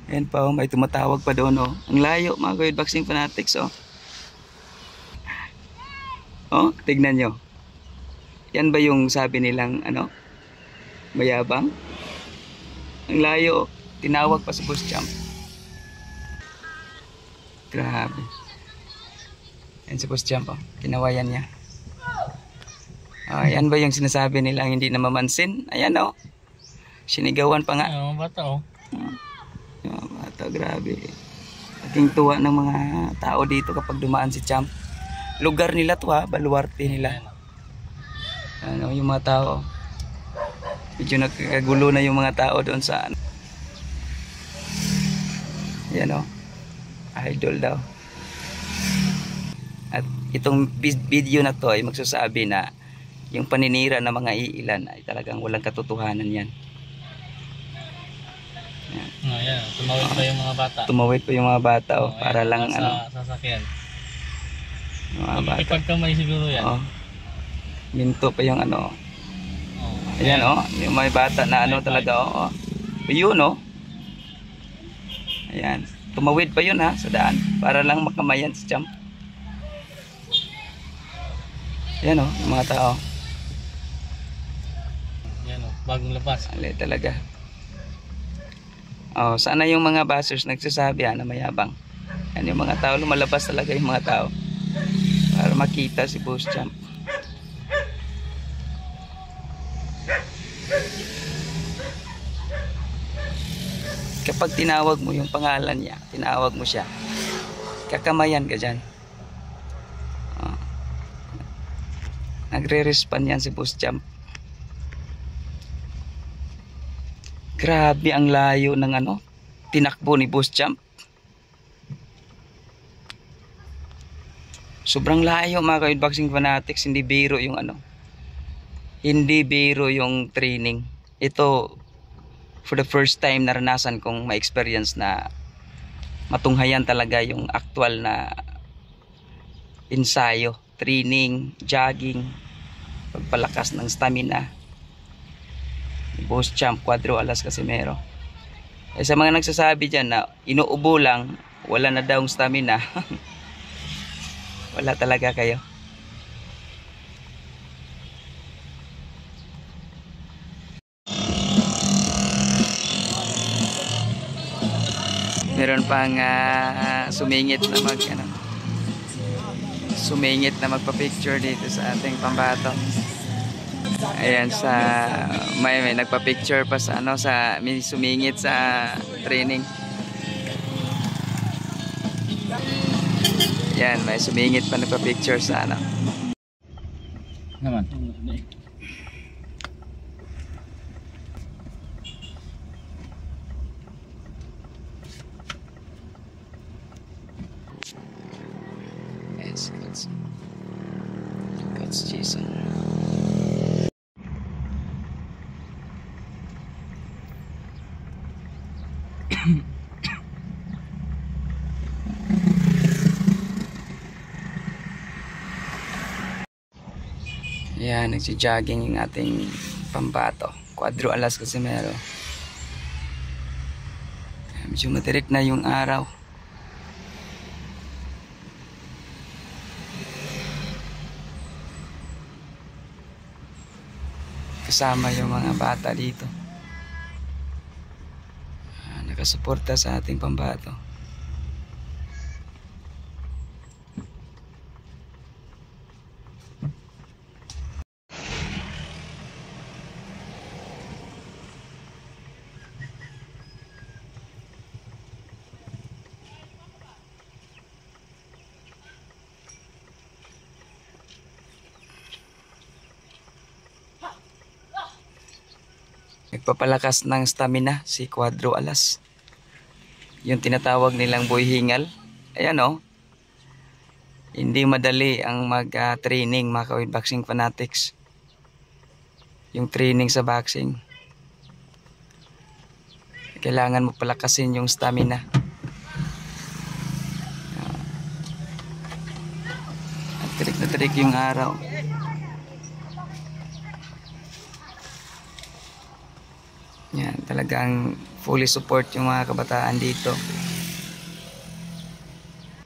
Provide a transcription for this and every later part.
Ayan pa, oh, may tumatawag pa doon, oh. Ang layo, mga Kuya Boxing Fanatics, oh. Oh, tignan nyo. Yan ba yung sabi nilang, ano, mayabang? Ang layo, oh. Tinawag pa si Boss Champ. Grabe. Yan si Boss Champ, oh. Kinawayan niya. Yan ba yung sinasabi nilang hindi na mamansin? Ayan, oh. Sinigawan pa nga. Ay, mga bata, oh. Yung mga bata, grabe. Aking tuwa ng mga tao dito kapag dumaan si Champ. Lugar nila to, ha. Baluarte nila. Ano, yung mga tao. Medyo nagkakagulo na yung mga tao doon sa ano. Yan, oh. Idol daw. At itong video na to ay magsasabi na yung paninira ng mga iilan ay talagang walang katotohanan yan. Ayan, tumawid pa yung mga bata. Tumawid pa yung mga bata, oh, para ayan, lang sa ano. sasakyan. Mga bata. Ipagkamay siguro yan. Oh. Minto pa yung ano. Oh, Ayan, oh, yung may bata na ano talaga, oh. Yun, oh. Ayan. Tumawid pa yun, ha, sa daan para lang makamayan si Champ. Ayan, oh, yung mga tao. Yan, oh, bagong labas. Ali talaga. Oh, sana yung mga bashers nagsasabi na mayabang. Yan yung mga tao, lumalabas talaga yung mga tao para makita si Boss Champ. Kapag tinawag mo yung pangalan niya, tinawag mo siya, kakamayan ka dyan. Oh. Nagre-respond yan si Boss Champ. Grabe ang layo ng ano, tinakbo ni Boss Champ. Sobrang layo, mga Kuya Boxing Fanatics. Hindi biro yung ano, hindi biro yung training. Ito, for the first time naranasan kong ma-experience na matunghayan talaga yung actual na ensayo, training, jogging, pagpalakas ng stamina. Boss Champ Cuadro Alas Casimero. Sa mga nagsasabi dyan na inuubo lang, wala na daw stamina. Wala talaga kayo. Meron pang sumingit na sumingit na magpa-picture dito sa ating pambato. Ayan, sa may nagpa-picture pa sa ano, sa may sumingit sa training. Yan, may sumingit pa nagpa-picture sa ano. Naman. Yes, Coach Jason. Yan, nagsi-jogging yung ating pambato, Cuadro Alas Casimero. Medyo matirik na yung araw. Kasama yung mga bata dito. Nakasuporta sa ating pambato. Nagpapalakas ng stamina si Cuadro Alas. Yung tinatawag nilang boy hingal. Ayan, oh. Hindi madali ang mag-training, mga Kuya Boxing Fanatics. Yung training sa boxing. Kailangan mo palakasin yung stamina. Tirik na tirik yung araw. Yan, talaga. Talagang fully support yung mga kabataan dito.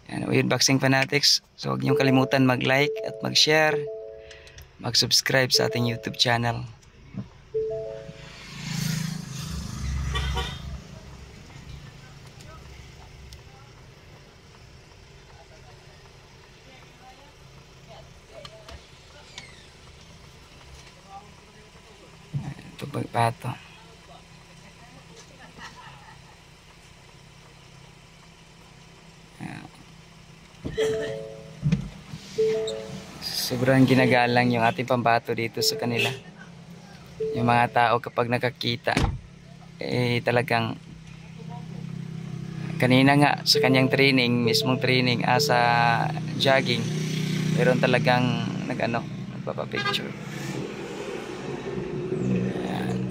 Yan, Weird Boxing Fanatics. So huwag niyong kalimutan mag-like at mag-share, mag-subscribe sa ating YouTube channel. Ito pagpato. Sobrang ginagalang yung ating pambato dito sa kanila. Yung mga tao kapag nakakita, talagang kanina nga sa kanyang training, mismong training sa jogging, meron talagang nagpapapicture. Ayan.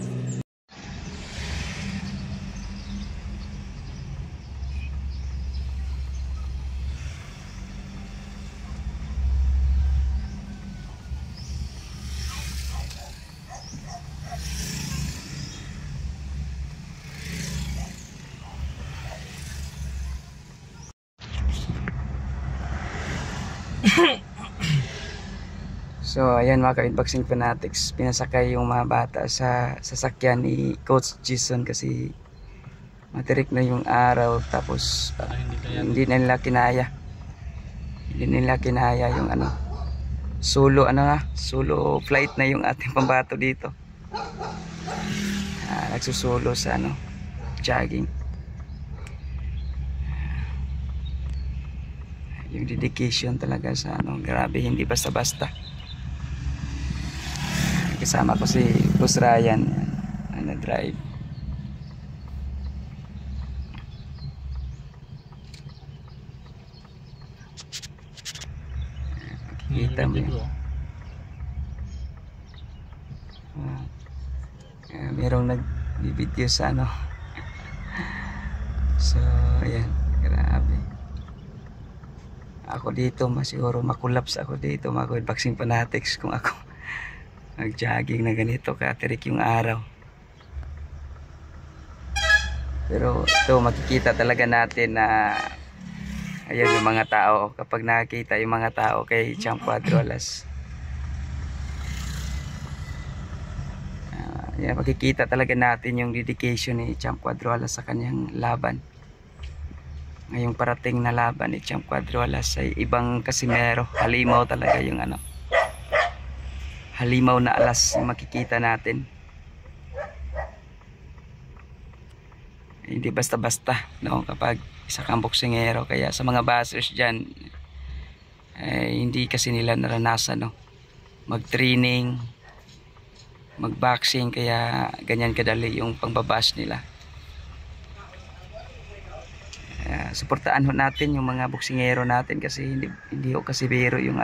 So ayan mga ka-Boxing Fanatics, pinasakay yung mga bata sa sasakyan ni Coach Jason kasi matirik na yung araw, tapos hindi na nila kinaya. Hindi nila kinaya yung solo flight na yung ating pambato dito. Nagsusulo sa jogging. Yung dedication talaga sa grabe, hindi basta-basta. Kasama ko si Boss Ryan na drive. Kita mo yun. Merong nag-video sa so ayan, grabe. Ako dito siguro makulaps ako dito mga Boxing Fanatics kung ako nag-jogging na ganito katirik yung araw. Pero ito makikita talaga natin na ayan yung mga tao, kapag nakikita yung mga tao kay Champ Cuadrolas, yan, makikita talaga natin yung dedication ni Champ Cuadrolas sa kanyang laban. Ngayong parating na laban ni Champ Cuadrolas ay ibang kasimero, halimaw talaga yung halimaw na alas yung makikita natin. Hindi basta-basta kapag isa kang boksingero. Kaya sa mga bashers dyan, hindi kasi nila naranasan mag-training, mag-boxing, kaya ganyan kadali yung pangbabash nila. Suportaan natin yung mga boksingero natin kasi hindi kasi biro yung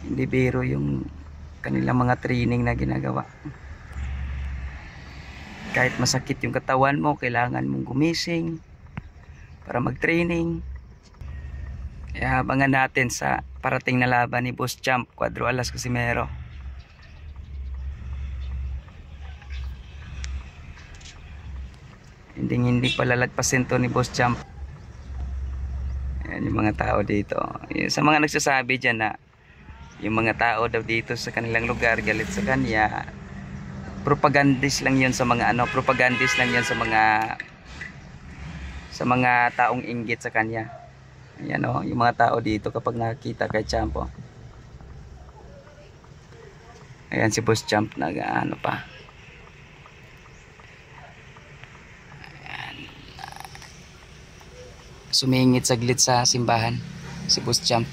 hindi biro yung kanilang mga training na ginagawa. Kahit masakit yung katawan mo, kailangan mong gumising para mag-training. Kaya abangan natin sa parating na laban ni Boss Champ Cuadrolas Casimero. Hindi palalagpasin to ni Boss Champ. Ayan yung mga tao dito. Sa mga nagsasabi dyan na yung mga tao daw dito sa kanilang lugar galit sa kanya, propagandist lang yun sa mga propagandist lang yun sa mga taong inggit sa kanya. Ayan yung mga tao dito kapag nakakita kay Champ. Ayan si Boss Champ pa. Ayan. Sumingit saglit sa simbahan si Boss Champ.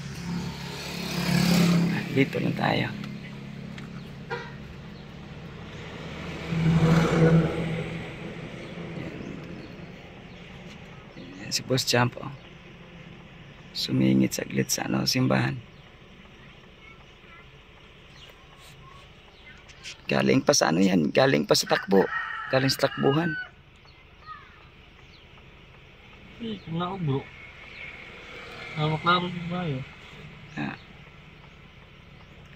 Dito na tayo. Si Boss Champ sumingit saglit sa simbahan. Galing pa sa yan, galing pa sa takbo, galing sa takbuhan. Naubro. Hawak-hawak ba yun?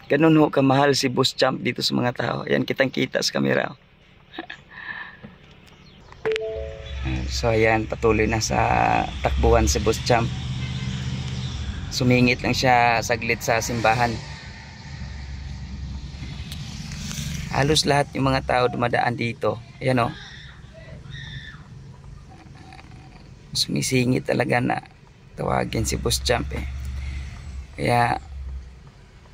Ganun ho kamahal si Boss Champ dito sa mga tao. Ayan, kitang kita sa camera. So ayan, patuloy na sa takbuhan si Boss Champ. Sumingit lang siya saglit sa simbahan. Halos lahat yung mga tao dumadaan dito. Ayan o. Sumisingit talaga na tawagin si Boss Champ eh. Kaya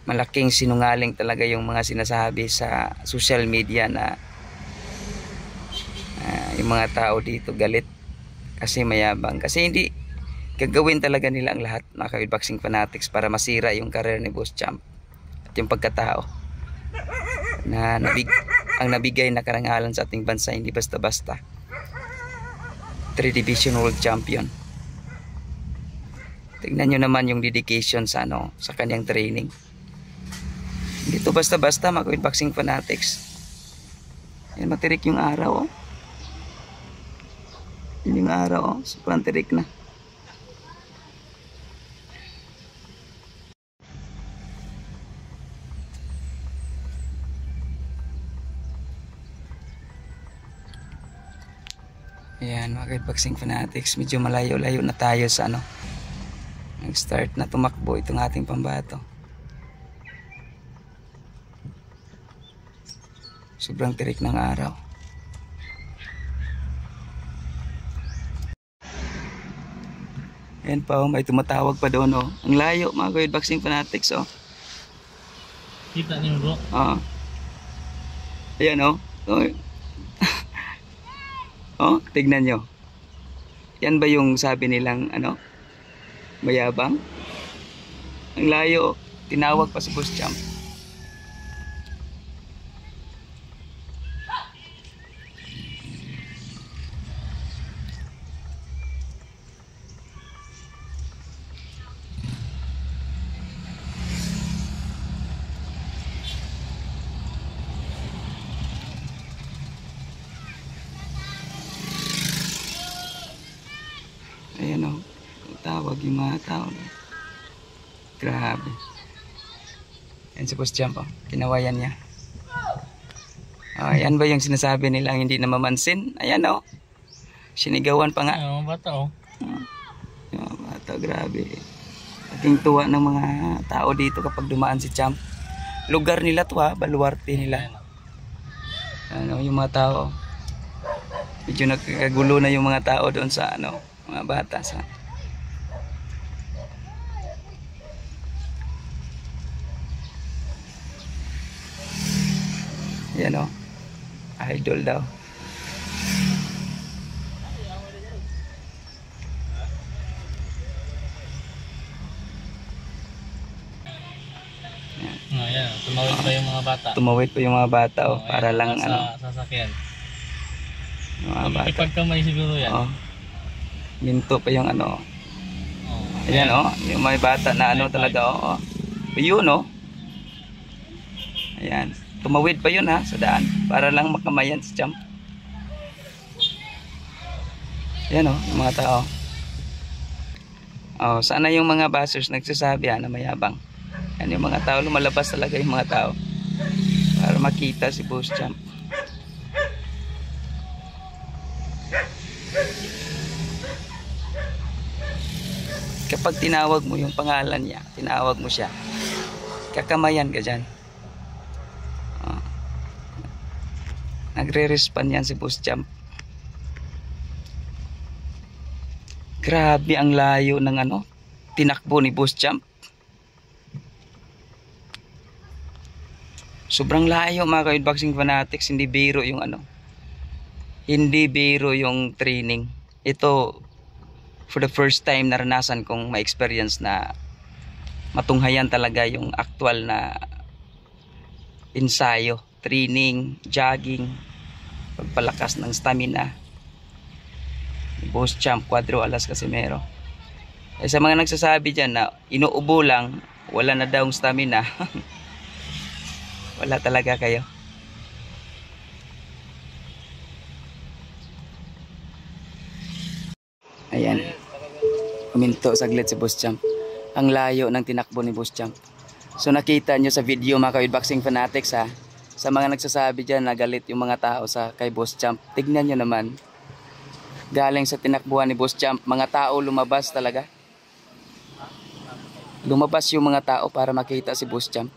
malaking sinungaling talaga yung mga sinasabi sa social media na yung mga tao dito galit kasi mayabang. Kasi hindi gagawin talaga nila ang lahat, mga ka-Wheelboxing fanatics, para masira yung career ni Boss Champ at yung pagkatao na ang nabigay na karangalan sa ating bansa. Hindi basta-basta 3 Division World Champion. Tignan nyo naman yung dedication sa sa kanyang training. Dito basta-basta, mga ka-Wheelboxing fanatics. Yan, matirik yung araw oh. Yun yung araw oh, sobrang tirik na. Ayan, mga ka-Wheelboxing fanatics, medyo malayo-layo na tayo sa nag-start na tumakbo itong ating pambato. Sobrang tirik ng araw. Ayan pa oh, may tumatawag pa doon oh. Ang layo, mga ka-Wheelboxing fanatics oh. Kita niyo bro? Oo. Ayan oh. Oh, tignan nyo. Yan ba yung sabi nilang mayabang? Ang layo, tinawag pa si Boss Champ. Ayan o, tawag yung mga tao. Grabe. Ayan si Boss Champ o, kinawayan niya. Ayan ba yung sinasabi nilang hindi na mamansin? Ayan o, sinigawan pa nga. Ay, mga bata oh. Yung mga bata, grabe. Ating tuwa ng mga tao dito kapag dumaan si Champ. Lugar nila to ha, baluarte nila. Yung mga tao. Medyo nagkagulo na yung mga tao doon sa mga bata sa yan o, idol daw. Ayan, tumawid pa yung mga bata. Tumawid pa yung mga bata o, para ayan, lang sasakyan. Yung mga bata. Ipagkamay siguro yan. Minto pa yung ayan o, yung may bata na talaga o. Yun o. Ayan, tumawid pa yun ha sa daan para lang makamayan si Champ. Ayan o, yung mga tao. Sana yung mga bashers nagsasabi na mayabang. Yan yung mga tao, lumalabas talaga yung mga tao para makita si Boss Champ. Kapag tinawag mo yung pangalan niya, tinawag mo siya, kakamayan ka dyan. Nagre-respond yan si Boss Champ. Grabe ang layo ng tinakbo ni Boss Champ. Sobrang layo, mga ka-Wheelboxing fanatics. Hindi biro yung hindi biro yung training. Ito for the first time naranasan kong ma-experience na matunghayan talaga yung actual na ensayo, training, jogging, pagpalakas ng stamina. Boss Champ Cuadro Alas Casimero. Sa mga nagsasabi dyan na inuubo lang, wala na daw stamina. Wala talaga kayo. Ayan, kuminto saglit si Boss Champ. Ang layo ng tinakbo ni Boss Champ. So nakita nyo sa video mga ka-Weedboxing fanatics ha. Sa mga nagsasabi dyan na galit yung mga tao sa kay Boss Champ. Tignan nyo naman. Galing sa tinakbuhan ni Boss Champ, mga tao lumabas talaga. Lumabas yung mga tao para makita si Boss Champ.